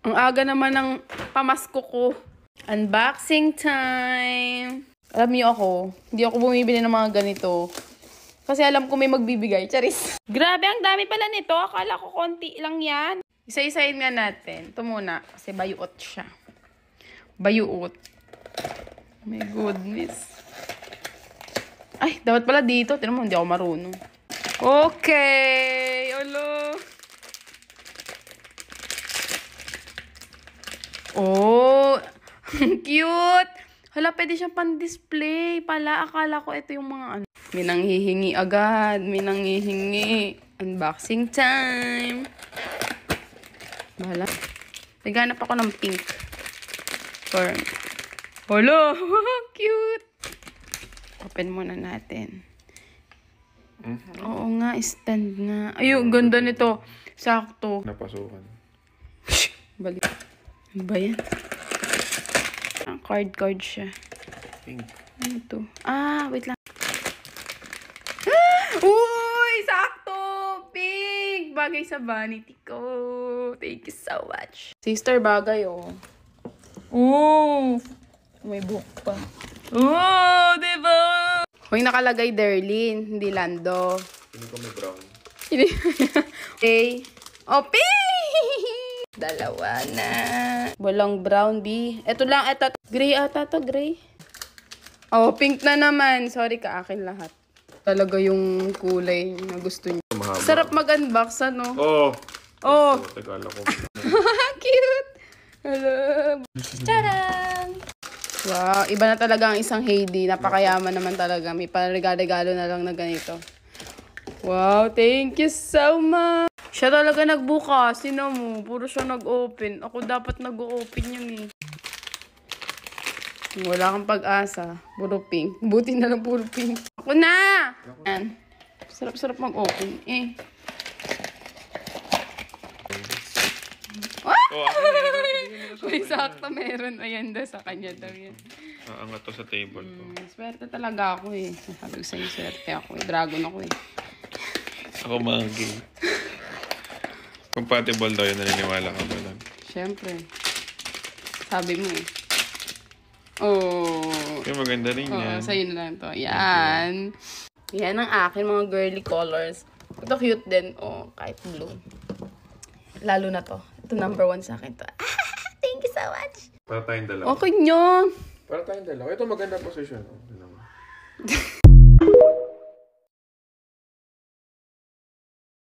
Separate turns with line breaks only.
Ang aga naman ng pamasko ko. Unboxing time! Alam niyo ako, hindi ako bumibili ng mga ganito. Kasi alam ko may magbibigay. Charis! Grabe, ang dami pala nito. Akala ko konti lang yan. Isa-isahin nga natin. Ito muna, kasi bayuot siya. Bayuot. Oh my goodness. Ay, dapat pala dito. Tignan mo, hindi ako marunong. Okay! Olo! Oh! Cute! Hala, pwede siyang pan-display pala. Akala ko ito yung mga ano. May nanghihingi agad. May nanghihingi. Unboxing time! Bahala. Naghanap ako ng pink. Firm. Hala! Cute! Open muna natin. Oo nga, stand nga. Ayun, ganda nito. Sakto.
Napasukan.
Balik. Ano ba yan? Card siya.
Pink.
Ano to? Ah, wait lang. Ah! Uy! Sakto! Pink! Bagay sa vanity ko. Thank you so much. Sister, bagay, oh. Oh! May book pa. Oh! Diba? Hoy, nakalagay Derlin, hindi Lando.
Hindi ko may brown.
Okay. Oh, pink! Dalawa na. Walang brown, B. Ito lang, ito. Gray ata to, gray. Oh, pink na naman. Sorry ka, akin lahat. Talaga yung kulay na gusto niyo.
Mahaba.
Sarap mag-unbox, ano?
Oh!
Oh!
Tagala ko.
Cute! Hello! Tadaan! Wow, iba na talaga ang isang Heidi. Napakayaman naman talaga. May panregalo-regalo na lang na ganito. Wow, thank you so much! Siya talaga nagbukas. Sino mo? Puro siya nag-open. Ako dapat nag-open yun eh. Wala kang pag-asa. Puro pink. Buti na lang puro pink. Ako na! Yan. Sarap-sarap mag-open eh.
Oh,
May sakto meron. Ayan daw sa kanya daw yan.
angat to sa table ko.
Swerte talaga ako eh. Sabi ko sa'yo, swerte ako eh. Dragon ako eh.
Ako magi. Compatible daw yun, naniniwala ka ba lang?
Siyempre. Sabi mo eh. Oh.
Yung maganda rin yan.
Sa'yo na lang to. Yan. Yan ang akin mga girly colors. Ito cute din. Oh, kahit blue. Lalo na to. Ito number 1 sa akin to. Thank you so much.
Para tayong dalawa.
Okay nyo.
Para tayong dalawa. Ito maganda position. Oh.